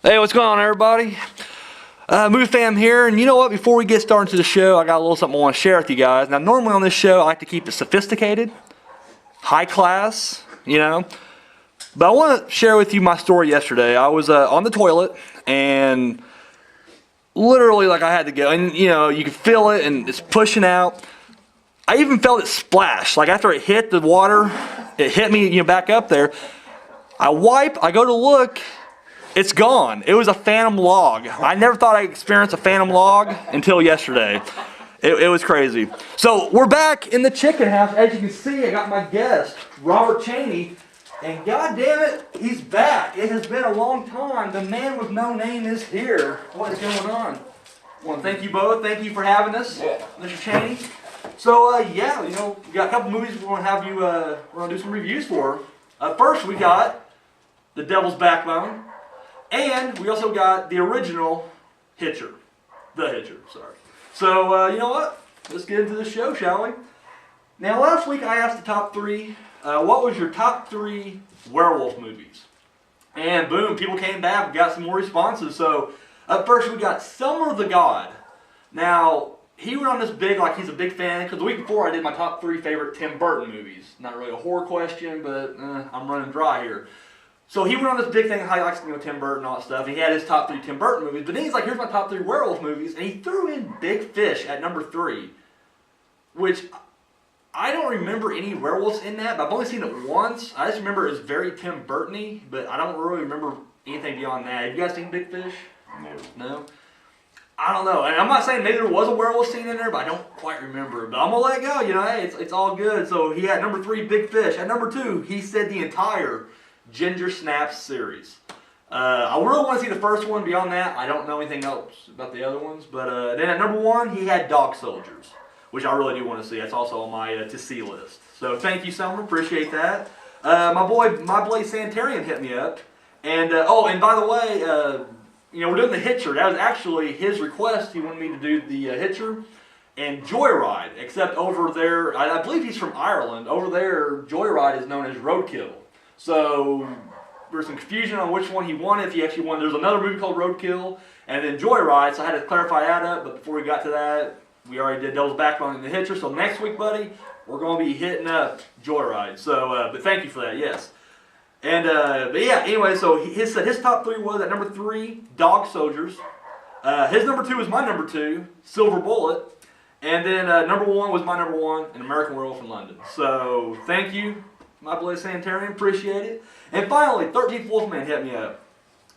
Hey, what's going on, everybody? Movie Fam here, and you know what? Before we get started to the show, I got a little something I want to share with you guys. Now, normally on this show, I like to keep it sophisticated, high class, But I want to share with you my story yesterday. I was on the toilet, and literally, like, I had to go, and you can feel it, and it's pushing out. I even felt it splash. Like, after it hit the water, it hit me, back up there. I wipe, I go to look. It's gone. It was a phantom log. I never thought I'd experience a phantom log until yesterday. It was crazy. So we're back in the chicken house. As you can see, I got my guest, Robert Chaney. And god damn it, he's back. It has been a long time. The man with no name is here. What is going on? I want to thank you both. Thank you for having us, Mr. Chaney. So, we got a couple movies we want to have you, we're going to do some reviews for. First, we got The Devil's Backbone. And we also got the original Hitcher. The Hitcher, sorry. So, you know what? Let's get into the show, shall we? Now, last week I asked the top three, what was your top three werewolf movies? And boom, people came back, we got some more responses. So, up first we got Summer the God. Now, he went on this big, like he's a big fan, because the week before I did my top three favorite Tim Burton movies. Not really a horror question, but I'm running dry here. So he went on this big thing how he likes Tim Burton and all that stuff. He had his top three Tim Burton movies, but then he's like, here's my top three werewolf movies, and he threw in Big Fish at number 3, which I don't remember any werewolves in that, but I've only seen it once. I just remember it was very Tim Burton-y, but I don't really remember anything beyond that. Have you guys seen Big Fish? No? I don't know. And I'm not saying maybe there was a werewolf scene in there, but I don't quite remember. But I'm going to let it go. Hey, it's all good. So he had number 3, Big Fish. At number 2, he said the entire Ginger Snaps series. I really want to see the first one. Beyond that, I don't know anything else about the other ones. But then at number 1, he had Dog Soldiers, which I really do want to see. That's also on my to-see list. So thank you, Summer. Appreciate that. My boy, My Blade Sanitarian hit me up. And, and by the way, we're doing the Hitcher. That was actually his request. He wanted me to do the Hitcher and Joyride, except over there, I believe he's from Ireland. Over there, Joyride is known as Roadkill. So there's some confusion on which one he wanted. If he actually wanted, there's another movie called Roadkill, and then Joyride. So I had to clarify that up. But before we got to that, we already did Devil's Backbone and the Hitcher. So next week, buddy, we're going to be hitting up Joyride. So, but thank you for that. Yes. And but yeah. Anyway, so his top 3 was at number 3, Dog Soldiers. His number 2 was my number 2, Silver Bullet. And then number 1 was my number 1, An American Werewolf in London. So thank you, My Blade Sanitarian, appreciate it. And finally, 13th Wolfman hit me up.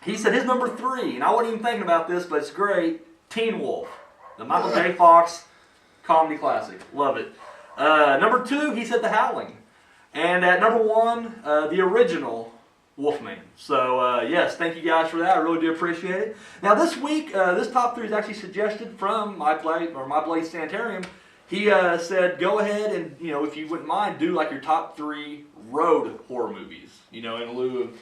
He said his number 3, and I wasn't even thinking about this, but it's great, Teen Wolf, the Michael J. Fox comedy classic. Love it. Number 2, he said The Howling. And at number 1, the original Wolfman. So yes, thank you guys for that. I really do appreciate it. Now this week, this top 3 is actually suggested from My Blade Sanitarium. He said, go ahead and, if you wouldn't mind, do like your top 3 road horror movies, in lieu of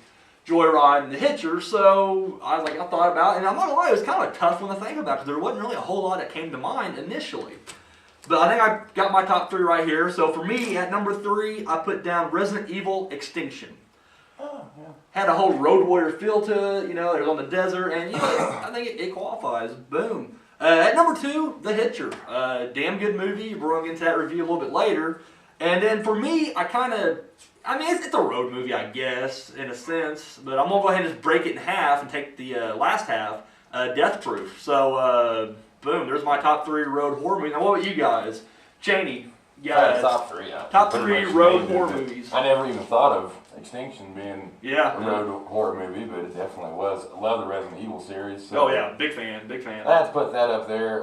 Joyride and the Hitcher. So I thought about it, and I'm not gonna lie, it was kind of a tough one to think about because there wasn't really a whole lot that came to mind initially. But I think I got my top 3 right here. So for me, at number 3, I put down Resident Evil Extinction. Oh, yeah. Had a whole Road Warrior feel to it, it was on the desert, and I think it qualifies. Boom. At number 2, The Hitcher. Damn good movie. We're going to get into that review a little bit later. And then for me, it's a road movie, I guess, in a sense. But I'm going to go ahead and just break it in half and take the last half, Death Proof. So, boom, there's my top 3 road horror movies. Now, what about you guys? Chaney, Top 3, yeah. Top 3 road horror movies. I never even thought of Extinction being a road horror movie, but it definitely was. I love the Resident Evil series. So oh yeah, big fan. I had to put that up there.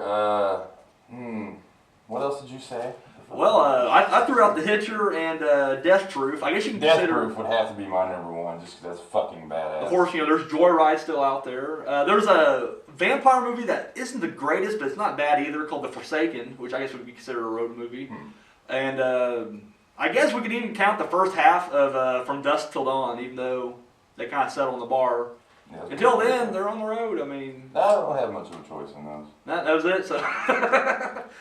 What else did you say? Well, I threw out The Hitcher and Death Proof. I guess you can Death consider... Proof would have to be my number 1, just because that's fucking badass. Of course, there's Joyride still out there. There's a vampire movie that isn't the greatest, but it's not bad either, called The Forsaken, which I guess would be considered a road movie. And I guess we could even count the first half of From Dusk Till Dawn, even though they kind of settle on the bar. Yeah, Until then, they're on the road. I mean, no, I don't have much of a choice in those. that was it. So,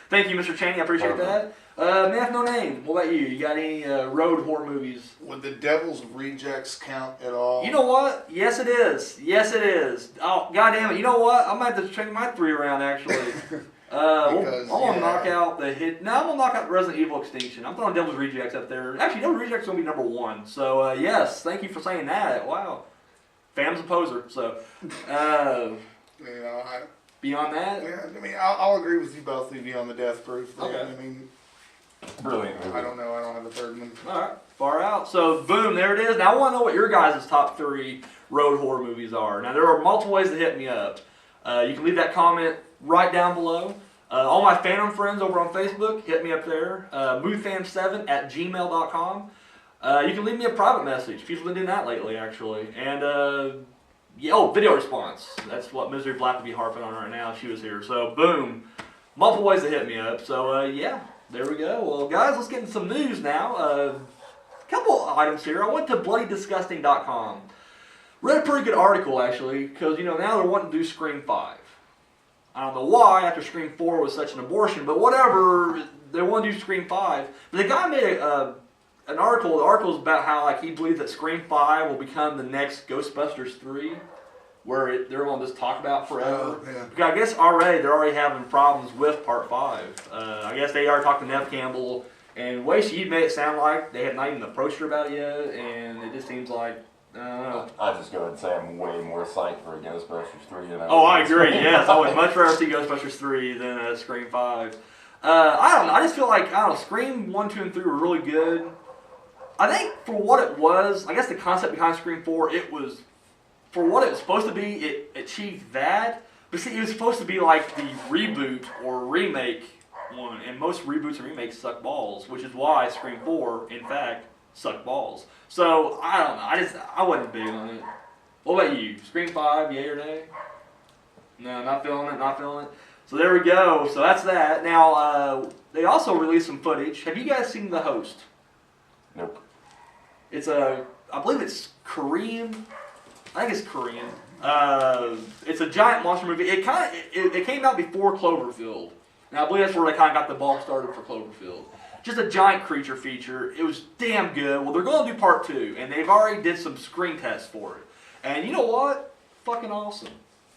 thank you, Mr. Chaney. I appreciate that. Man with No Name. What about you? You got any road horror movies? Would the Devil's Rejects count at all? You know what? Yes, it is. Yes, it is. Oh, goddamn it! You know what? I'm gonna have to check my 3 around actually. I'm gonna knock out the hit. No, I'm gonna knock out Resident Evil Extinction. I'm throwing Devil's Rejects up there. Actually, Devil's Rejects is gonna be number 1. So yes, thank you for saying that. Wow, Fam's a poser. So beyond that, yeah, I mean, I'll agree with you both. Maybe on the Death Proof thing. Okay. I mean, Brilliant movie. I don't know. I don't have a third one. all right, far out. So boom, there it is. Now I want to know what your guys' top 3 road horror movies are. Now there are multiple ways to hit me up. You can leave that comment right down below. All my fandom friends over on Facebook, hit me up there. moviefam7@gmail.com. You can leave me a private message. People have been doing that lately, actually. And video response. That's what Misery Black would be harping on right now if she was here. So boom, multiple ways to hit me up. So yeah, there we go. Well, guys, let's get into some news now. A couple items here. I went to bloodydisgusting.com. Read a pretty good article, actually, because, now they're wanting to do Scream 5. I don't know why, after Scream 4 was such an abortion, but whatever, they want to do Scream 5. But the guy made an article. The article is about how he believes that Scream 5 will become the next Ghostbusters 3, where they're going to just talk about forever. Yeah. Because I guess they're already having problems with Part 5. I guess they already talked to Nev Campbell, and way she made it sound like they had not even approached her about it yet, and it just seems like, I don't know. I'll just go ahead and say I'm way more psyched for a Ghostbusters 3 than I agree, yes. I would much rather see Ghostbusters 3 than Scream 5. I don't know, I just feel like, Scream 1, 2, and 3 were really good. I think for what it was, I guess the concept behind Scream 4, for what it was supposed to be, it achieved that. But see, it was supposed to be like the reboot or remake one, and most reboots and remakes suck balls, which is why Scream 4, in fact, sucked balls. So, I don't know, I wasn't big on it. What about you? Scream 5, yay or nay? No, not feeling it. So there we go, so that's that. Now, they also released some footage. Have you guys seen The Host? Nope. It's I believe it's Korean. I think it's Korean. It's a giant monster movie. It came out before Cloverfield. Now I believe that's where they kind of got the ball started for Cloverfield. Just a giant creature feature. It was damn good. Well, they're going to do part 2, and they've already did some screen tests for it. And you know what? Fucking awesome.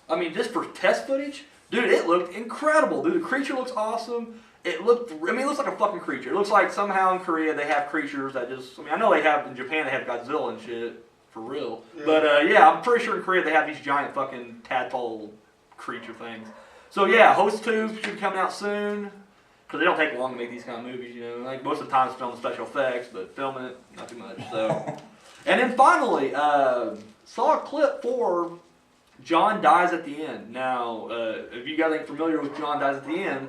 I mean, just for test footage, dude, it looked incredible. Dude, the creature looks awesome. It looks like a fucking creature. It looks like somehow in Korea they have creatures that I know they have, in Japan they have Godzilla and shit, for real. Yeah. But I'm pretty sure in Korea they have these giant fucking tadpole creature things. So yeah, Host 2 should be coming out soon. Because they don't take long to make these kind of movies, Like most of the time it's filming special effects, but filming it, not too much. So, and then finally, saw a clip for John Dies at the End. Now, if you guys ain't familiar with John Dies at the End,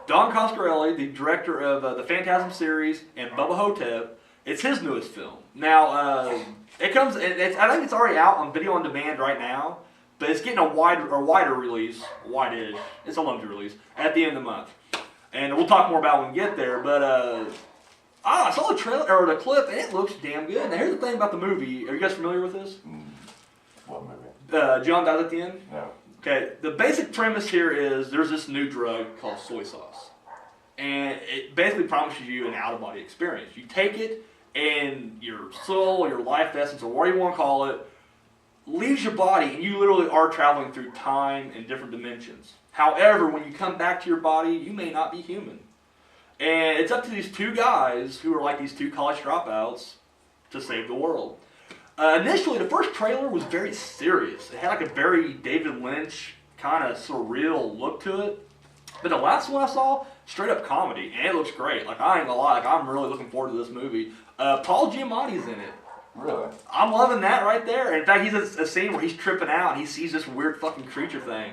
Don Coscarelli, the director of the Phantasm series and Bubba Hotep, it's his newest film. Now, I think it's already out on video on demand right now, but it's getting a wider release, wide-ish, it's a limited release, at the end of the month. And we'll talk more about it when we get there, but I saw the trailer or the clip, and it looks damn good. Now, here's the thing about the movie. Are you guys familiar with this? What movie? John Dies at the End? No. Okay, the basic premise here is there's this new drug called soy sauce. And it basically promises you an out-of-body experience. You take it, and your soul, your life essence, or whatever you want to call it, leaves your body, and you literally are traveling through time and different dimensions. However, when you come back to your body, you may not be human. And it's up to these 2 guys, who are like these 2 college dropouts, to save the world. Initially, the first trailer was very serious. It had like a very David Lynch kind of surreal look to it. But the last one I saw, straight up comedy, and it looks great. Like, I ain't gonna lie, I'm really looking forward to this movie. Paul Giamatti's in it. Really? I'm loving that right there. In fact, he's a scene where he's tripping out and he sees this weird fucking creature thing.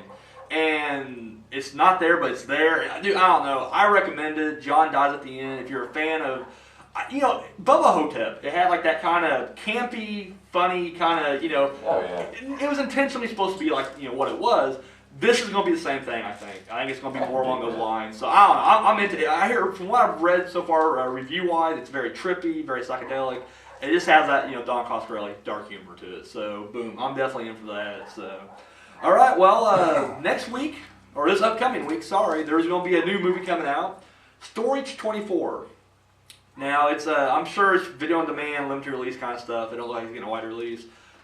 And it's not there, but it's there. Dude, I don't know. I recommend it. John Dies at the End. If you're a fan of, Bubba Hotep. It had like that kind of campy, funny kind of, Oh, yeah. It was intentionally supposed to be like, what it was. This is going to be the same thing, I think. I think it's going to be more along those lines. So, I don't know. I'm into it. I hear, from what I've read so far, review-wise, it's very trippy, very psychedelic. it just has that, Don Coscarelli dark humor to it. So, boom, I'm definitely in for that. So, all right, well, next week, or this upcoming week, sorry, there's going to be a new movie coming out, Storage 24. Now, it's I'm sure it's video on demand, limited release kind of stuff. They don't look like it's getting a wide release.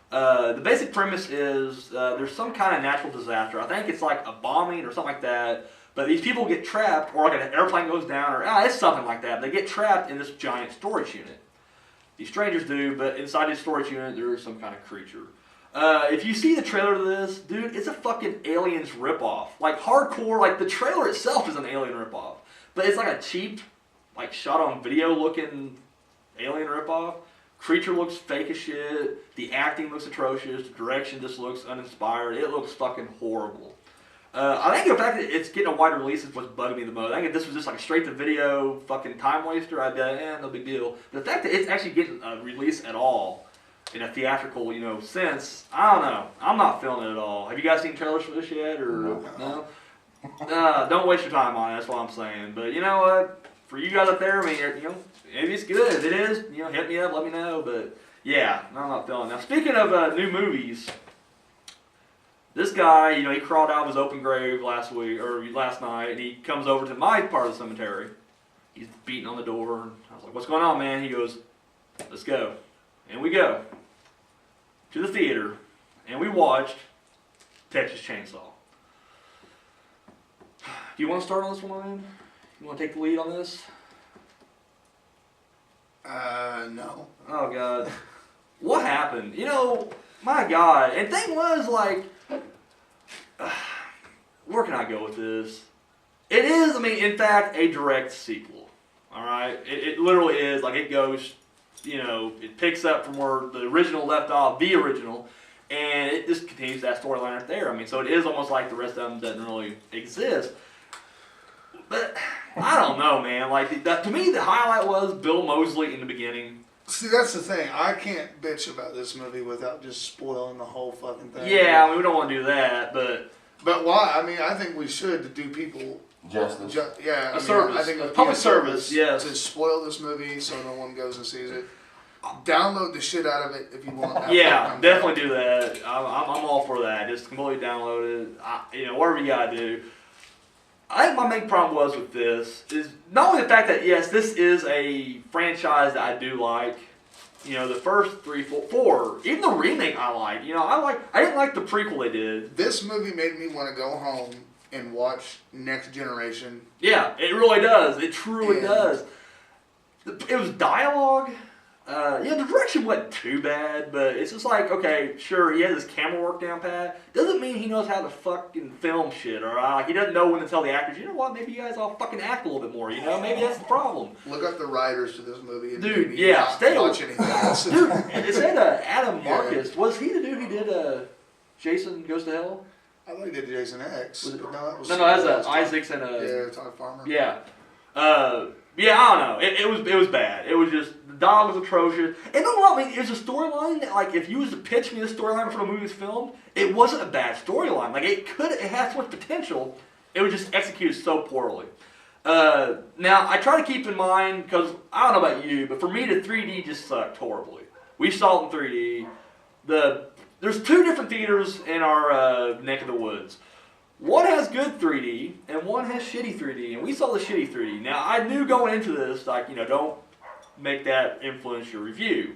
The basic premise is there's some kind of natural disaster. I think it's like a bombing or something like that. But these people get trapped, or like an airplane goes down, or it's something like that. They get trapped in this giant storage unit. These strangers do, but inside this storage unit, there is some kind of creature. If you see the trailer to this, dude, it's a fucking Aliens ripoff. Like, hardcore, like, the trailer itself is an Alien ripoff. But it's like a cheap, like, shot on video looking Alien ripoff. Creature looks fake as shit. The acting looks atrocious. The direction just looks uninspired. It looks fucking horrible. I think the fact that it's getting a wider release is what's bugging me the most. I think if this was just like a straight-to-video fucking time waster, I'd be like, no big deal. The fact that it's actually getting a release at all in a theatrical, sense, I don't know. I'm not feeling it at all. Have you guys seen trailers for this yet, or no? Don't waste your time on it. That's what I'm saying. But you know what? For you guys up there, I mean, maybe it's good. If it is, hit me up, let me know. But yeah, I'm not feeling it. Now, speaking of new movies. This guy, he crawled out of his open grave last night, and he comes over to my part of the cemetery. He's beating on the door, and I was like, "What's going on, man?" He goes, "Let's go." And we go to the theater, and we watched Texas Chainsaw. Do you want to start on this one, man? You want to take the lead on this? No. Oh, God. What happened? My God. And thing was, like, where can I go with this? It is, in fact, a direct sequel. Alright? It literally is. Like, it goes, it picks up from where the original left off, the original, and it just continues that storyline right there. So it is almost like the rest of them doesn't really exist. But, I don't know, man. Like, to me, the highlight was Bill Moseley in the beginning. See, that's the thing. I can't bitch about this movie without just spoiling the whole fucking thing. Yeah, we don't want to do that, but... But why? I think we should to do people... Justice. Yeah. Service. I think a public service, yes. To spoil this movie so no one goes and sees it. Download the shit out of it if you want. Yeah, definitely do that. I'm all for that. Just completely download it. Whatever you gotta do. I think my main problem was with this is not only the fact that, yes, this is a franchise that I do like. The first 3, 4, even the remake I like. I didn't like the prequel they did. This movie made me want to go home and watch Next Generation. Yeah, it really does. It truly does. It was dialogue. The direction wasn't too bad, but it's just like, okay, sure, he has his camera work down pat. Doesn't mean he knows how to fucking film shit, alright? Like, he doesn't know when to tell the actors, you know what, maybe you guys all fucking act a little bit more, Maybe that's the problem. Look up the writers to this movie and dude, maybe not watch anything else. Dude, it said Adam Marcus. Was he the dude who did Jason Goes to Hell? I thought he did Jason X. No, that's Isaacs and Todd Farmer. Yeah. I don't know. It was bad. It was just, the dog was atrocious. And don't get me wrong, it's a storyline that, like, if you was to pitch me this storyline before the movie was filmed, it wasn't a bad storyline. Like, it had so much potential, it was just executed so poorly. Now, I try to keep in mind, because I don't know about you, but for me, the 3D just sucked horribly. We saw it in 3D. There's 2 different theaters in our neck of the woods. One has good 3D, and one has shitty 3D, and we saw the shitty 3D. Now, I knew going into this, like, don't make that influence your review.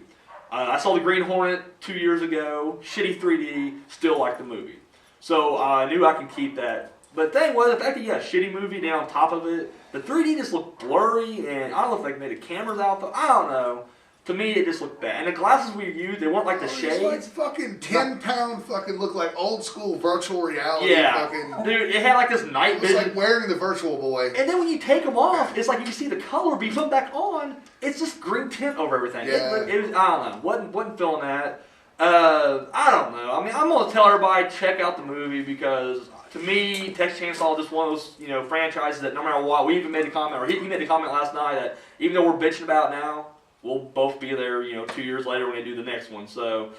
I saw the Green Hornet 2 years ago, shitty 3D, still like the movie. So I knew I can keep that. But the thing was, the fact that you got a shitty movie down on top of it, the 3D just looked blurry, and I don't know if they made the cameras out, but I don't know. To me, it just looked bad. And the glasses we used, they weren't like the shades. It's like fucking 10-pound fucking look like old school virtual reality. Yeah. Fucking, dude, it had like this night vision. It's like wearing the Virtual Boy. And then when you take them off, it's like you can see the color, but you put them back on, it's just green tint over everything. Yeah. It was, I don't know, wasn't feeling that. I don't know. I'm going to tell everybody, check out the movie, because to me, Texas Chainsaw is just one of those, franchises that no matter what, we even made a comment, or he made a comment last night that even though we're bitching about it now, we'll both be there, 2 years later when they do the next one. So,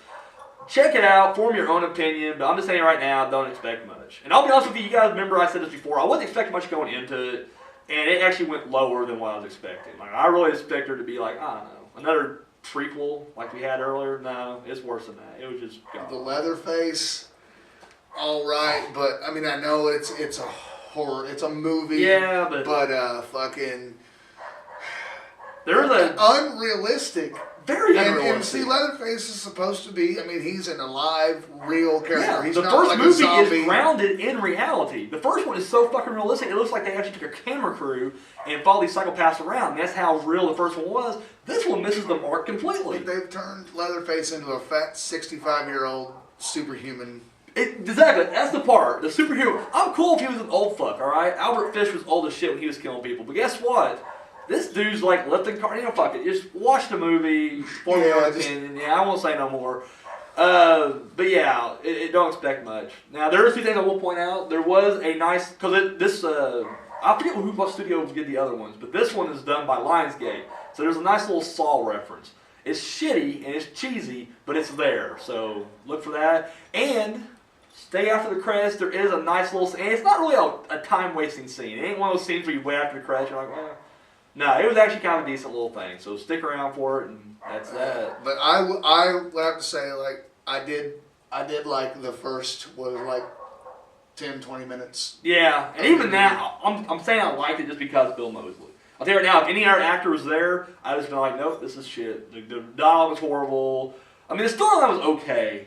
check it out, form your own opinion, but I'm just saying right now, don't expect much. And I'll be honest with you, you guys remember I said this before, I wasn't expecting much going into it, and it actually went lower than what I was expecting. Like, I really expected it to be like, I don't know, another prequel like we had earlier. No, it's worse than that. It was just The Leatherface, all right, but I mean I know it's a horror, it's a movie. Yeah, but fucking there's a unrealistic. very And unrealistic. see, Leatherface is supposed to be. I mean, he's an alive, real character. Yeah, He's the not first like a movie zombie. is grounded in reality. The first one is so fucking realistic. It looks like they actually took a camera crew and followed these psychopaths around. And that's how real the first one was. This one misses the mark completely. But they've turned Leatherface into a fat 65-year-old superhuman. Exactly, that's the part. The superhero. I'm cool if he was an old fuck, alright? Albert Fish was old as shit when he was killing people. But guess what? This dude's like lifting car. You know, fuck it. Just watch the movie. For your opinion. Yeah, I won't say no more. But yeah, don't expect much. Now, there are two things I will point out. There was a nice, because I forget what studio did the other ones, but this one is done by Lionsgate. So there's a nice little Saw reference. It's shitty and it's cheesy, but it's there. So look for that. And stay after the credits. There is a nice little, and it's not really a time-wasting scene. It ain't one of those scenes where you wait after the credits, you're like, well. No, it was actually kind of a decent little thing. So stick around for it, and that's that. But I would have to say, like, I did like the first, was like 10, 20 minutes. Yeah, and even that, I'm saying I liked it just because Bill Moseley. I'll tell you right now, if any other actor was there, I'd just been like, nope, this is shit. The dialogue was horrible. I mean, the storyline was okay.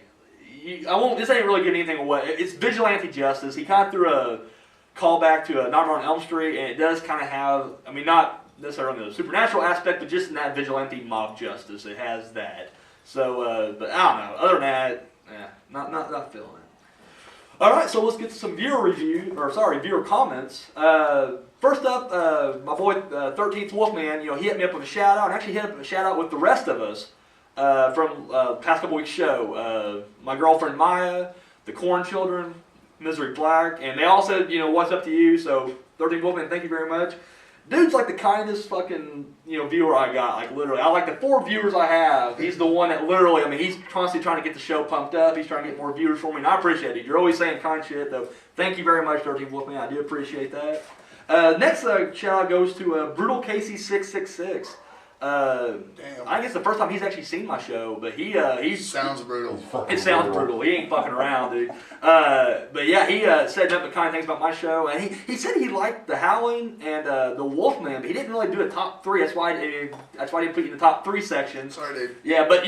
This ain't really giving anything away. It's vigilante justice. He kind of threw a callback to a Nightmare on Elm Street, and it does kind of have, I mean, not necessarily the supernatural aspect, but just in that vigilante mob justice, it has that. So, but I don't know. Other than that, not feeling it. All right, so let's get to some viewer comments. First up, my boy 13th Wolfman, he hit me up with a shout out, and actually hit up a shout out with the rest of us from past couple weeks' show. My girlfriend Maya, the Corn Children, Misery Black, and they all said, what's up to you? So 13th Wolfman, thank you very much. Dude's like the kindest fucking, viewer I got, like literally. I like the 4 viewers I have. He's the one that literally, I mean, he's constantly trying to get the show pumped up. He's trying to get more viewers for me, and I appreciate it. You're always saying kind shit, though. Thank you very much, 13th Wolfman. I do appreciate that. Next shout out goes to Brutal Casey 666. Damn. I guess the first time he's actually seen my show, but he Sounds brutal. it sounds brutal. He ain't fucking around, dude. But yeah, he said nothing but kind things about my show, and he said he liked The Howling and the Wolfman, but he didn't really do a top 3. That's why I didn't put you in the top 3 section. Sorry, dude. Yeah, but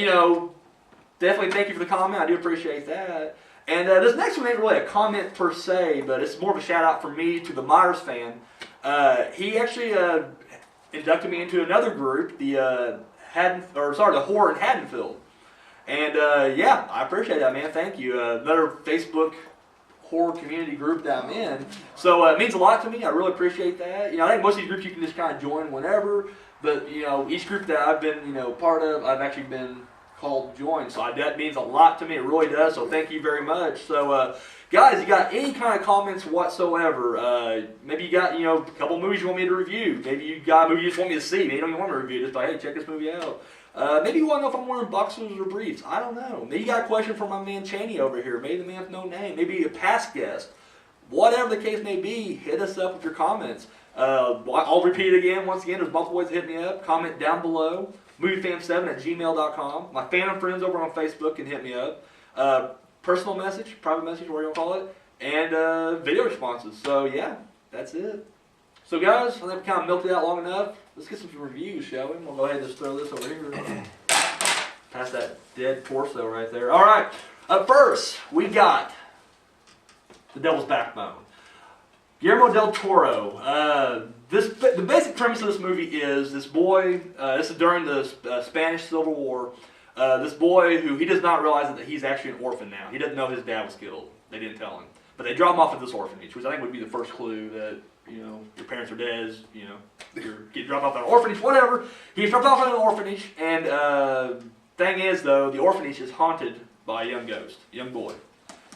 definitely thank you for the comment. I do appreciate that. And this next one ain't really a comment per se, but it's more of a shout out from me to the Myers fan. He actually inducted me into another group, the Horror in Haddonfield. And yeah, I appreciate that, man. Thank you. Another Facebook horror community group that I'm in. So it means a lot to me. I really appreciate that. I think most of these groups you can just kind of join whenever. But each group that I've been part of, I've actually been called to join. So that means a lot to me. It really does. So thank you very much. So guys, you got any kind of comments whatsoever? Maybe you got a couple movies you want me to review. Maybe you got a movie you just want me to see. Maybe you don't even want me to review. Just like, hey, check this movie out. Maybe you want to know if I'm wearing boxers or briefs. I don't know. Maybe you got a question for my man Chaney over here. Maybe the man with no name. Maybe a past guest. Whatever the case may be, hit us up with your comments. I'll repeat it again. Once again, there's multiple ways to hit me up. Comment down below. moviefam7@gmail.com. My fan friends over on Facebook can hit me up. Personal message, private message, whatever you want to call it. And video responses. So yeah, that's it. So guys, I think we kind of milked it out long enough. Let's get some reviews, shall we? We'll go ahead and just throw this over here. Past that dead torso right there. All right. Up first, we got The Devil's Backbone. Guillermo del Toro. The basic premise of this movie is this boy. This is during the Spanish Civil War. This boy who he does not realize that he's actually an orphan now. He doesn't know his dad was killed. They didn't tell him, but they drop him off at this orphanage, which I think would be the first clue that your parents are dead. You're getting dropped off at an orphanage, whatever. He's dropped off at an orphanage, and thing is though, the orphanage is haunted by a young ghost, young boy.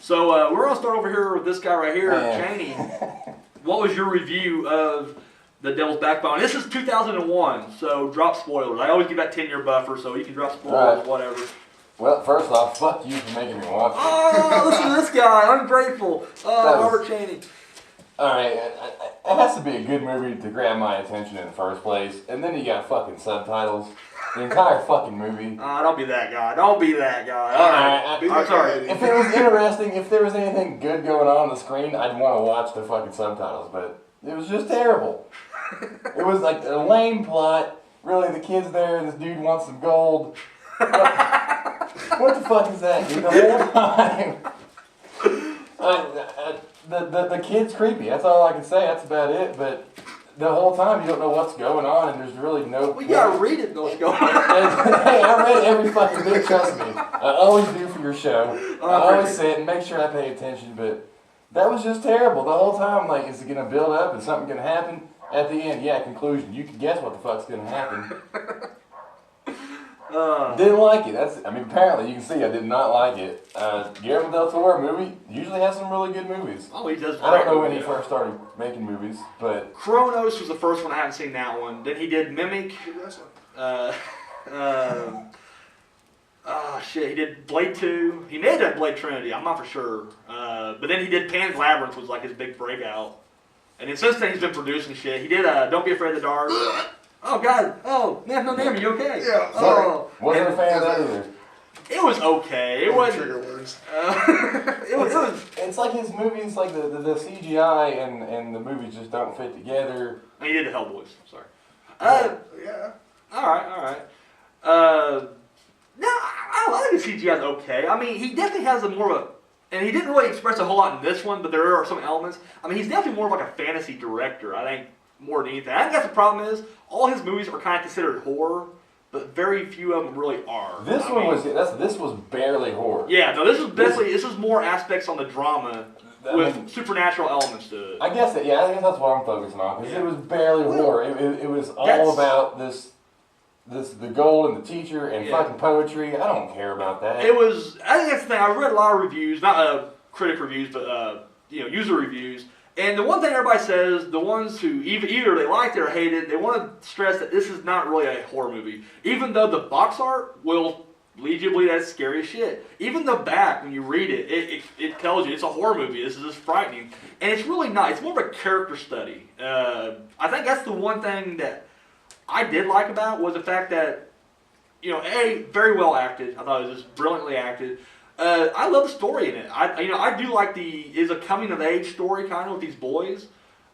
So we're gonna start over here with this guy right here, Chaney. What was your review of The Devil's Backbone? This is 2001, so drop spoilers. I always give that 10-year buffer, so you can drop spoilers, whatever. Well, first off, fuck you for making me watch it. Oh, listen to this guy, ungrateful. Oh, Robert Chaney. Alright, it has to be a good movie to grab my attention in the first place, and then you got fucking subtitles. The entire fucking movie. Don't be that guy. Don't be that guy. All right. I'm sorry. If it was interesting, if there was anything good going on the screen, I'd want to watch the fucking subtitles, but it was just terrible. It was like a lame plot. Really, the kid's there and this dude wants some gold. What the fuck is that, dude? The whole time. The kid's creepy. That's all I can say. That's about it. But the whole time you don't know what's going on, and there's really no. Well, you gotta read it. What's going on? Hey, I read every fucking bit. Trust me. I always do for your show. I always say it and make sure I pay attention. But that was just terrible the whole time. Like, is it gonna build up? Is something gonna happen? At the end, yeah. Conclusion. You can guess what the fuck's gonna happen. Didn't like it. Apparently you can see I did not like it. Guillermo del Toro movie usually has some really good movies. Oh, he does. I don't know when he first started making movies, but Kronos was the first one. I haven't seen that one. Then he did Mimic. Shit. He did Blade 2. He may have done Blade Trinity. I'm not for sure. But then he did Pan's Labyrinth, was like his big breakout. And then since then he's been producing shit. He did Don't Be Afraid of the Dark. Oh God! Oh man, no name. Are you okay? Yeah. Oh, wasn't a fan of that either. it was okay. It wasn't. Trigger words. It was. It's like his movies, like the CGI and the movies just don't fit together. He did the Hellboys. Sorry. Yeah. All right. No, I think the CGI is okay. I mean, he definitely has a more of a, and he didn't really express a whole lot in this one, but there are some elements. I mean, he's definitely more of like a fantasy director, I think, more than anything. I think that's the problem is, all his movies are kind of considered horror, but very few of them really are. This was barely horror. Yeah, no, this was more aspects on the drama with supernatural elements to it. I guess that's what I'm focusing on, because it was barely horror. It was all about the gold and the teacher and fucking poetry. I don't care about that. It was. I think that's the thing. I read a lot of reviews, not critic reviews, but user reviews. And the one thing everybody says, the ones who either they liked it or hated it, they want to stress that this is not really a horror movie. Even though the box art will lead you to believe that's scary as shit. Even the back, when you read it, it tells you it's a horror movie. This is just frightening. And it's really not. It's more of a character study. I think that's the one thing that I did like about it, was the fact that, very well acted. I thought it was just brilliantly acted. I love the story in it. I do like is a coming of age story kind of with these boys.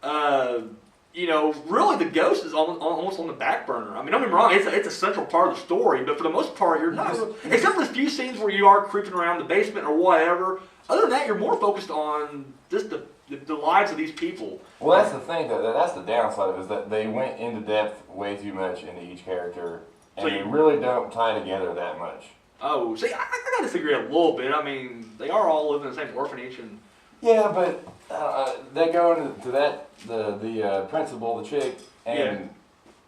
Really the ghost is almost on the back burner. I mean, don't get me wrong, it's a central part of the story, but for the most part, you're not. Except for the few scenes where you are creeping around the basement or whatever. Other than that, you're more focused on just the lives of these people. Well, that's the thing, though. That's the downside of it, is that they went into depth way too much into each character, and they really don't tie together that much. Oh, see, I gotta disagree a little bit. I mean, they are all living in the same orphanage, and yeah, but they go into the principal, the chick, and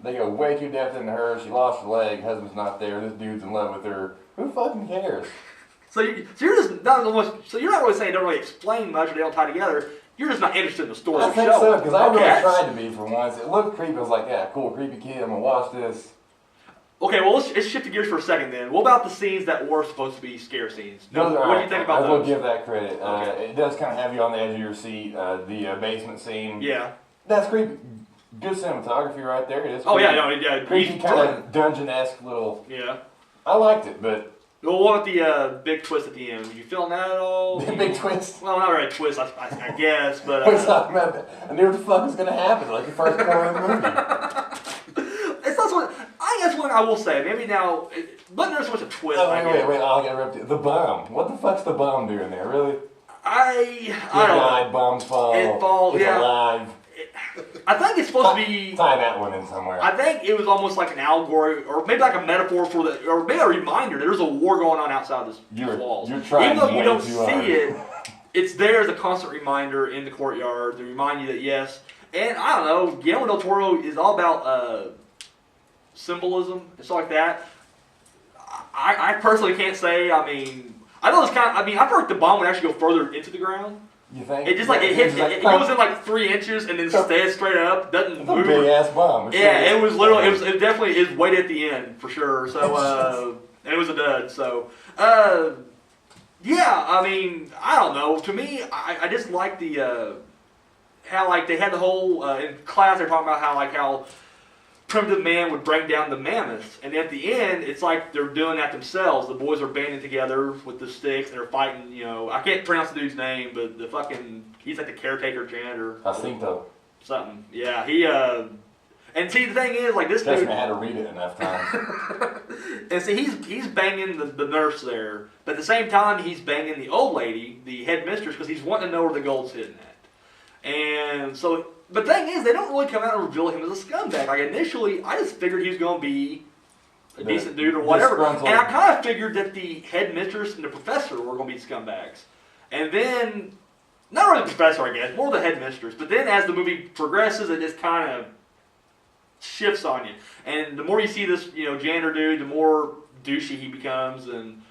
they go way too depth into her. She lost her leg. Husband's not there. This dude's in love with her. Who fucking cares? So you're just not you're not really saying they don't really explain much or they don't tie together. You're just not interested in the story. I think so, because I really tried to be for once. It looked creepy. I was like, yeah, cool, creepy kid. I'm gonna watch this. Okay, well, let's shift gears for a second then. What about the scenes that were supposed to be scare scenes? What do you think about those? I will give that credit. Okay. It does kind of have you on the edge of your seat. The basement scene. Yeah. That's creepy. Good cinematography right there. It is. Oh, yeah. Creepy, kind of dungeon-esque little. Yeah. I liked it, but. Well, what about the big twist at the end? You feeling that at all? The big twist? Well, not really a twist, I guess, but. I knew what the fuck was going to happen, like the first part of the movie. It's not so. I think that's one I will say. Maybe now, but there's so much a twist. Oh, wait, I'll get ripped. The bomb. What the fuck's the bomb doing there, really? I don't know. Bombs fall. It falls, it's yeah. alive. I think it's supposed to be. Tie that one in somewhere. I think it was almost like an allegory, or maybe like a metaphor for or maybe a reminder that there's a war going on outside these walls. You're trying. Even though you don't see it, it's there as a constant reminder in the courtyard to remind you that yes. And I don't know, Guillermo del Toro is all about symbolism and stuff like that. I personally can't say. I mean, I know it's kind of. I mean, I feel like the bomb would actually go further into the ground. You think? It just like it hits. It goes in like 3 inches and then stays straight up. Doesn't move. A big ass bomb. Yeah, it was literally. It definitely is weight at the end for sure. So and it was a dud. So yeah, I mean, I don't know. To me, I just like the. how like they had the whole in class they're talking about how primitive man would bring down the mammoth, and at the end it's like they're doing that themselves. The boys are banding together with the sticks and they're fighting. You know, I can't pronounce the dude's name, but the fucking he's like the caretaker janitor. Jacinto. Something. Yeah, he and see the thing is like this Trust dude. me, I had to read it enough times. And see he's banging the nurse there, but at the same time he's banging the old lady, the headmistress, because he's wanting to know where the gold's hidden at. And so. But the thing is, they don't really come out and reveal him as a scumbag. Like, initially, I just figured he was going to be a decent dude or whatever. And I kind of figured that the headmistress and the professor were going to be scumbags. And then, not really the professor, I guess, more the headmistress. But then as the movie progresses, it just kind of shifts on you. And the more you see this, you know, janitor dude, the more douchey he becomes. And,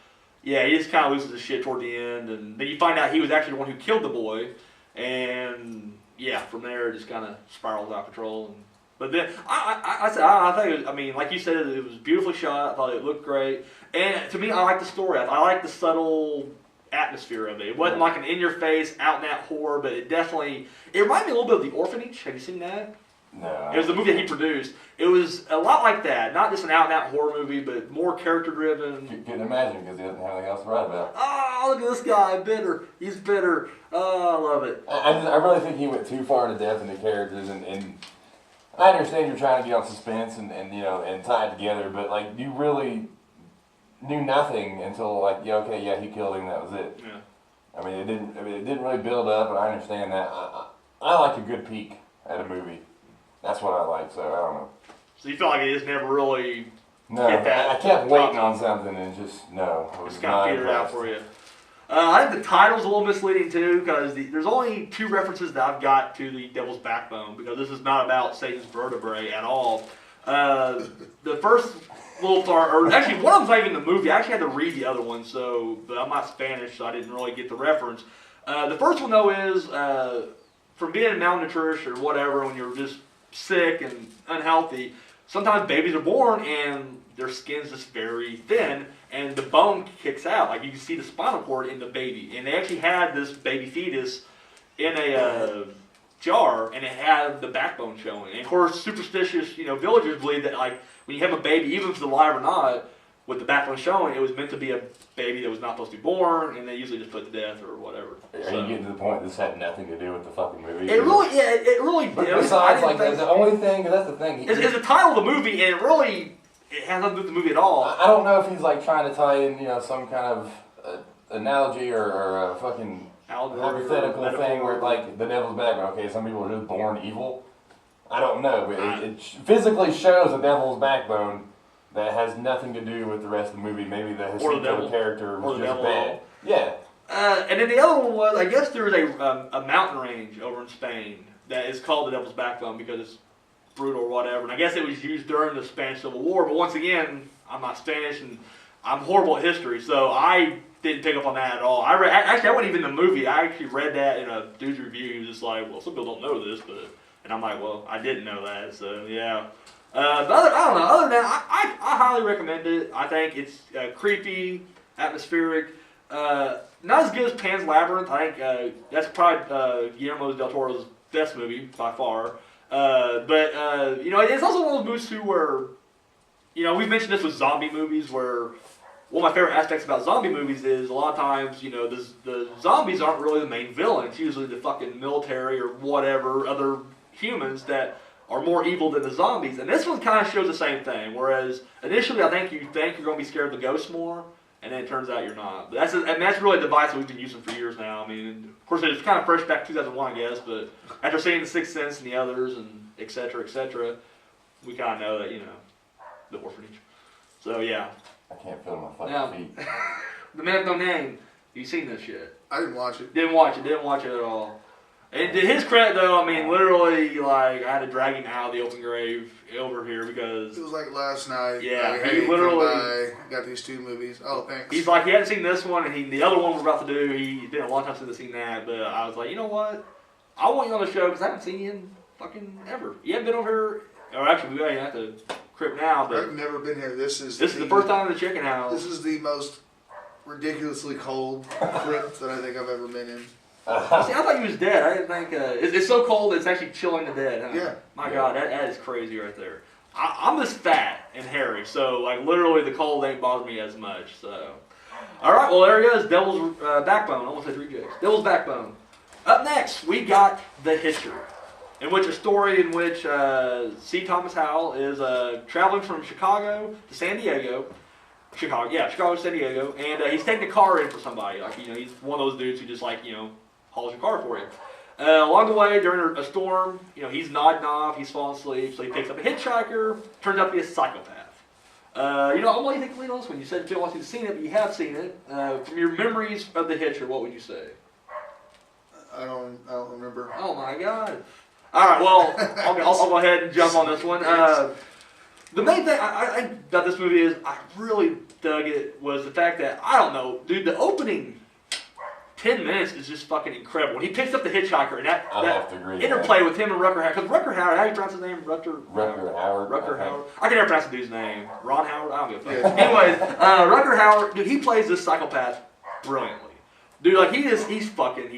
yeah, he just kind of loses his shit toward the end. And then you find out he was actually the one who killed the boy. And... yeah, from there it just kind of spirals out of control. But then I think it was, I mean, like you said, it was beautifully shot. I thought it looked great, and to me, I like the story. I like the subtle atmosphere of it. It wasn't like an in-your-face, out-and-out horror, but it reminded me a little bit of The Orphanage. Have you seen that? No. It was the movie that he produced. It was a lot like that. Not just an out-and-out horror movie, but more character-driven. Couldn't imagine because he doesn't have anything else to write about. Oh, look at this guy, bitter. He's bitter. Oh, I love it. I really think he went too far into depth into characters, and I understand you're trying to be on suspense and you know and tie it together, but like you really knew nothing until like he killed him. That was it. Yeah. I mean it didn't really build up, and I understand that. I like a good peek at a movie. That's what I like. So I don't know. So you felt like it just never really. No, I kept waiting on something and just no. It was Just kind of not petered out impressed. for you. I think the title's a little misleading too, because there's only 2 references that I've got to the Devil's Backbone, because this is not about Satan's vertebrae at all. The first little part, or actually one of them's not even in the movie. I actually had to read the other one, but I'm not Spanish, so I didn't really get the reference. The first one though is from being malnourished or whatever, when you're just sick and unhealthy, sometimes babies are born and their skin's just very thin, and the bone kicks out. Like you can see the spinal cord in the baby. And they actually had this baby fetus in a jar, and it had the backbone showing. And of course, superstitious, villagers believe that like when you have a baby, even if it's alive or not, with the backbone showing, it was meant to be a baby that was not supposed to be born, and they usually just put to death or whatever. Are you getting to the point this had nothing to do with the fucking movie? It really But did. besides, like, the only thing, that's the thing. It's the title of the movie, and it has nothing to do with the movie at all. I don't know if he's, like, trying to tie in, some kind of analogy or a fucking hypothetical thing where, like, the devil's backbone. Okay, some people are just born evil. I don't know, but it physically shows a devil's backbone that has nothing to do with the rest of the movie. Maybe the Jacinto character was just bad. Yeah. And then the other one was, I guess there is a mountain range over in Spain that is called the Devil's Backbone because it's brutal or whatever. And I guess it was used during the Spanish Civil War. But once again, I'm not Spanish and I'm horrible at history, so I didn't pick up on that at all. I wasn't even in the movie. I actually read that in a dude's review. He was just like, well, some people don't know this, and I'm like, well, I didn't know that, so yeah. But I don't know. Other than that, I highly recommend it. I think it's creepy, atmospheric. Not as good as Pan's Labyrinth. I think that's probably Guillermo del Toro's best movie by far. But it's also one of those movies too where, we've mentioned this with zombie movies where one of my favorite aspects about zombie movies is a lot of times, the zombies aren't really the main villain. It's usually the fucking military or whatever, other humans that are more evil than the zombies. And this one kind of shows the same thing. Whereas initially I think you're going to be scared of the ghosts more, and then it turns out you're not. But that's really a device that we've been using for years now. I mean, of course it's kind of fresh back to 2001, I guess, but after seeing The Sixth Sense and the others and et cetera, we kind of know that, the orphanage. So yeah. I can't feel my fucking feet. The Man with No Name. Have you seen this shit? I didn't watch it. Didn't watch it at all. And to his credit, though, I mean, literally, like, I had to drag him out of the open grave over here because... It was like last night. Yeah, like, he hey, literally... got these 2 movies. Oh, thanks. He's like, he hadn't seen this one, and the other one we're about to do, he's been a long time since he's seen that, but I was like, you know what? I want you on the show because I haven't seen you in fucking ever. You haven't been over here... Or actually, we don't have to crib now, but... I've never been here. This is the first time in the chicken house. This is the most ridiculously cold crypt that I think I've ever been in. See, I thought he was dead. I didn't think. It's so cold it's actually chilling the dead. Huh? Yeah. My God, that is crazy right there. I'm just fat and hairy, so like literally the cold ain't bothered me as much. So, all right, well there he goes, Devil's Backbone. I almost said rejects. Devil's Backbone. Up next, we got The Hitcher, in which a story in which C. Thomas Howell is traveling from Chicago to San Diego. Chicago to San Diego, and he's taking a car in for somebody. Like he's one of those dudes who just like hauls your car for you. Along the way, during a storm, he's nodding off, he's falling asleep, so he picks up a hitchhiker, turns out to be a psychopath. I want you to take the lead on this one. You said you feel like you've seen it, but you have seen it. From your memories of The Hitcher, what would you say? I don't remember. Oh my God. All right, well, I'll go ahead and jump on this one. The main thing I about this movie is I really dug it was the fact that, I don't know, dude, the opening 10 minutes is just fucking incredible. When he picks up the hitchhiker and that have to agree, interplay with him and Rucker Howard. Because Rucker Howard, how do you pronounce his name? Rucker Howard. Rucker Howard. I can never pronounce the dude's name. Ron Howard? I don't give a fuck. Anyways, Rucker Howard, dude, he plays this psychopath brilliantly. Dude, like he's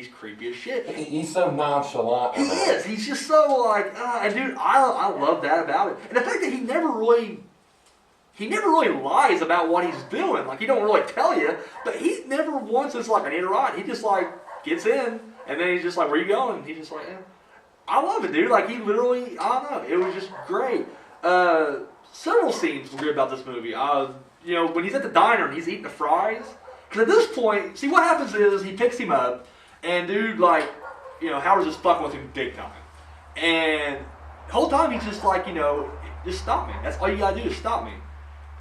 creepy as shit. He's so nonchalant. He is. He's just so like, and dude, I love that about him. And the fact that he never really lies about what he's doing. Like he don't really tell you, but he never once is like, I need a ride. He just like gets in, and then he's just like, where you going? He's just like, I love it, dude. Like he literally, I don't know. It was just great. Several scenes were good about this movie. When he's at the diner and he's eating the fries. Because at this point, see what happens is he picks him up, and dude, like, Howard's just fucking with him big time. And the whole time he's just like, just stop me. That's all you gotta do is stop me.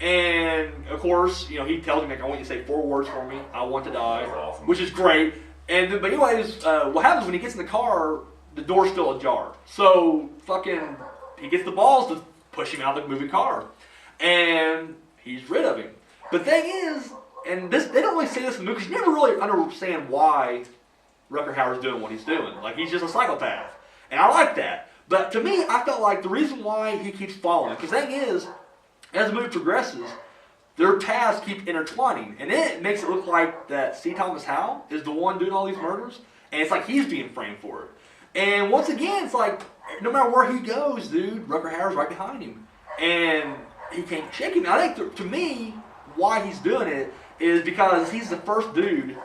And of course, he tells him, like, I want you to say 4 words for me. I want to die, awesome. Which is great. And but anyways, what happens when he gets in the car? The door's still ajar. So fucking, he gets the balls to push him out of the moving car, and he's rid of him. But the thing is. And they don't really say this in the movie because you never really understand why Rucker Howard's doing what he's doing. Like, he's just a psychopath. And I like that. But to me, I felt like the reason why he keeps following, because the thing is, as the movie progresses, their paths keep intertwining. And then it makes it look like that C. Thomas Howell is the one doing all these murders. And it's like he's being framed for it. And once again, it's like, no matter where he goes, dude, Rucker Howard's right behind him. And he can't shake him. I think, to me, why he's doing it is because he's the first dude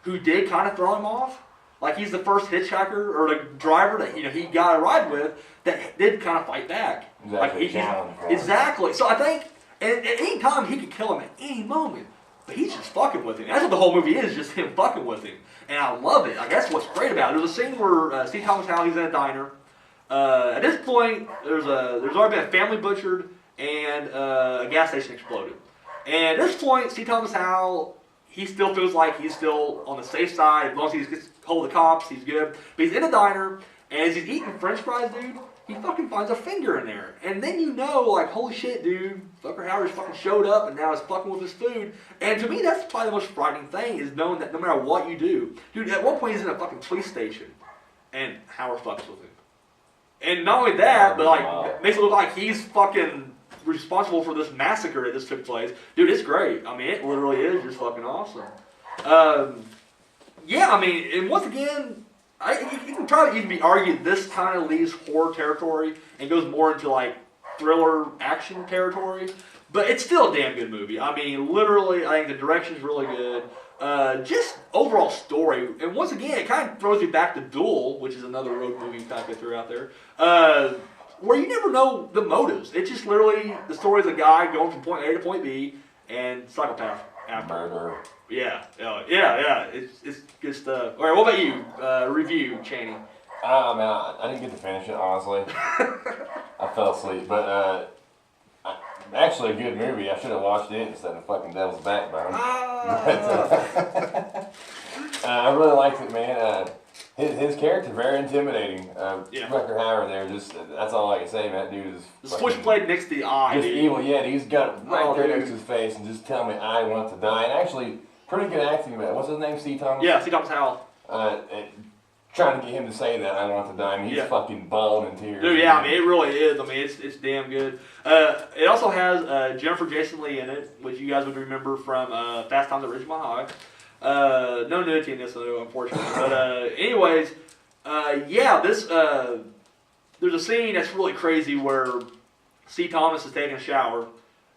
who did kind of throw him off. Like he's the first hitchhiker or the driver that he got a ride with that did kind of fight back. Exactly. So I think at any time he could kill him at any moment, but he's just fucking with him. That's what the whole movie is, just him fucking with him, and I love it. Like that's what's great about it. There's a scene where C. Thomas Howell, he's in a diner. At this point, there's already been a family butchered and a gas station exploded. And at this point, C. Thomas Howell, he still feels like he's still on the safe side. As long as he gets hold of the cops, he's good. But he's in a diner, and as he's eating french fries, dude, he fucking finds a finger in there. And then like, holy shit, dude, Rucker Howard just fucking showed up, and now he's fucking with his food. And to me, that's probably the most frightening thing, is knowing that no matter what you do. Dude, at one point, he's in a fucking police station, and Howard fucks with him. And not only that, but like, makes it look like he's fucking responsible for this massacre that just took place. Dude, it's great. I mean, it literally is just fucking awesome. And once again, it can probably even be argued this kind of leaves horror territory and goes more into like thriller action territory. But it's still a damn good movie. I mean, literally, I think the direction's really good. Just overall story. And once again, it kind of throws you back to Duel, which is another road movie kind of threw out there. Where you never know the motives. It's just literally the story of a guy going from point A to point B and psychopath after. Murder. Yeah. It's good stuff. All right, what about you? Review, Chaney. Man, I didn't get to finish it, honestly. I fell asleep, but actually a good movie. I should have watched it instead of fucking Devil's Backbone. I really liked it, man. His character very intimidating. Rucker Howard there, that's all I can say, man. That dude is the switchblade next to the eye. Just evil, yeah. He's got it right there next to his face, and just tell me I want to die. And actually, pretty good acting about it. What's his name? C. Thomas. Yeah, C. Thomas Howell. Trying to get him to say that I want to die. I mean, he's fucking bawling in tears. Dude, yeah, I mean, it really is. I mean, it's damn good. It also has Jennifer Jason Leigh in it, which you guys would remember from Fast Times at Ridgemont High. No nudity in this, though, unfortunately. But anyways, yeah, there's a scene that's really crazy where C. Thomas is taking a shower,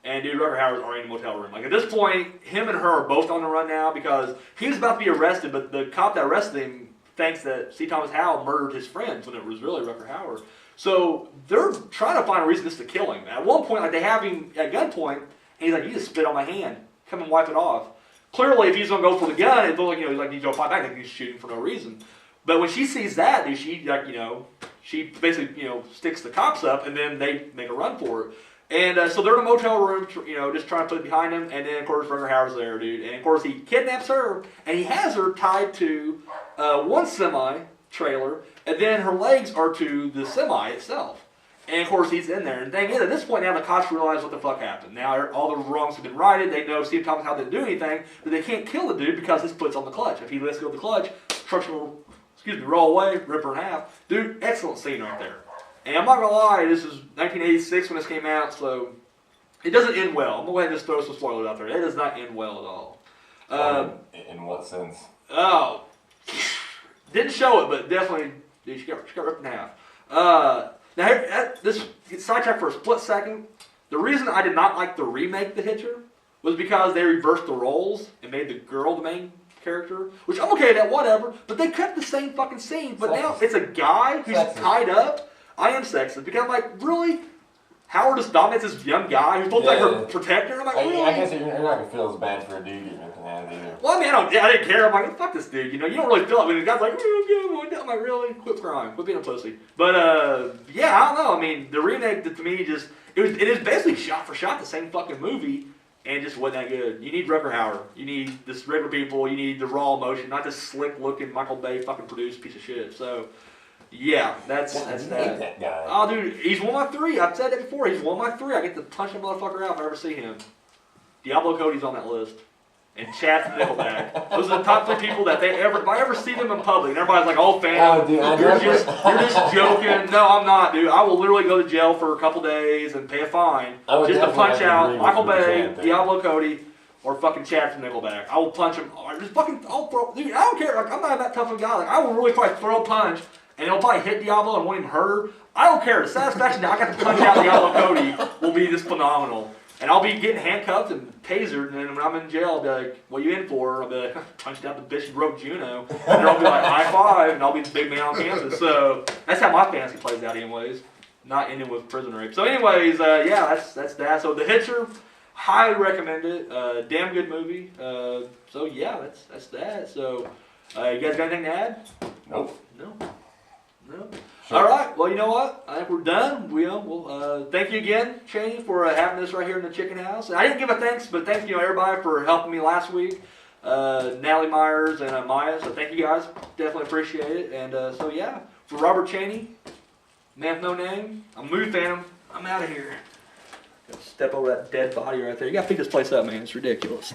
and dude, Rucker Howard's already in the motel room. Like at this point, him and her are both on the run now because he was about to be arrested, but the cop that arrested him thinks that C. Thomas Howell murdered his friends when it was really Rucker Howard. So they're trying to find a reason just to kill him. At one point, like they have him at gunpoint, and he's like, "You just spit on my hand. Come and wipe it off." Clearly, if he's gonna go for the gun, it's like he's like he's gonna fight back. Like he's shooting for no reason. But when she sees that, dude, she she basically sticks the cops up, and then they make a run for it. And so they're in a motel room, just trying to put it behind him. And then of course Rucker Howard's there, dude. And of course he kidnaps her, and he has her tied to one semi trailer, and then her legs are to the semi itself. And of course he's in there. And thing is, at this point now the cops realize what the fuck happened. Now all the wrongs have been righted. They know Steve Thomas Howell didn't do anything, but they can't kill the dude because his foot's on the clutch. If he lets go of the clutch, truck will roll away, rip her in half. Dude, excellent scene right there. And I'm not gonna lie, this is 1986 when this came out, so it doesn't end well. I'm gonna go ahead and just throw some spoilers out there. It does not end well at all. In what sense? Oh, didn't show it, but definitely, dude, she got ripped in half. Now, this sidetrack for a split second. The reason I did not like the remake, The Hitcher, was because they reversed the roles and made the girl the main character, which I'm okay with that, whatever. But they kept the same fucking scene, but now it's a guy who's tied up. I am sexist because I'm like, really? Howard just dominates this young guy who's supposed to be like her protector? I'm like, really? I guess you're not going to feel as bad for a dude getting ripped in half either. Well, I mean, I didn't care. I'm like, fuck this dude. You don't really feel it when the guy's like, I'm like, really? Quit crying. Quit being a pussy. But, yeah, I don't know. I mean, the remake, to me, it is basically shot for shot the same fucking movie, and it just wasn't that good. You need Rucker Howard. You need this regular people. You need the raw emotion, not this slick-looking Michael Bay fucking produced piece of shit. So, yeah, that's that guy. Oh, dude, he's one of my three. I've said that before. He's one of my three. I get to punch that motherfucker out if I ever see him. Diablo Cody's on that list. And Chad from Nickelback. Those are the top 3 people that if I ever see them in public, and everybody's like, "Oh, fam, Oh, dude, you're just joking." No, I'm not, dude. I will literally go to jail for a couple days and pay a fine just to punch out Michael Bay, Diablo Cody, or fucking Chad from Nickelback. I will punch him. I'll throw. Dude, I don't care. Like, I'm not that tough of a guy. Like, I will really probably throw a punch, and it'll probably hit Diablo and won't even hurt her. I don't care. The satisfaction that I got to punch out Diablo Cody will be just phenomenal. And I'll be getting handcuffed and tasered, and then when I'm in jail, I'll be like, "What are you in for?" I'll be like, "Punched out the bitch who broke Juno." And they'll be like, "High five," and I'll be the big man on campus. So that's how my fantasy plays out anyways. Not ending with prison rape. So anyways, yeah, that's that. So The Hitcher, highly recommend it. Damn good movie. So yeah, that's that. So you guys got anything to add? Nope. No. All right. Well, you know what? I think we're done. We'll thank you again, Chaney, for having us right here in the chicken house. And I didn't give a thanks, but thank you everybody for helping me last week. Natalie Myers and Maya. So thank you guys. Definitely appreciate it. And so yeah, for Robert Chaney, man with no name. I'm a movie fan. I'm out of here. Step over that dead body right there. You gotta pick this place up, man. It's ridiculous.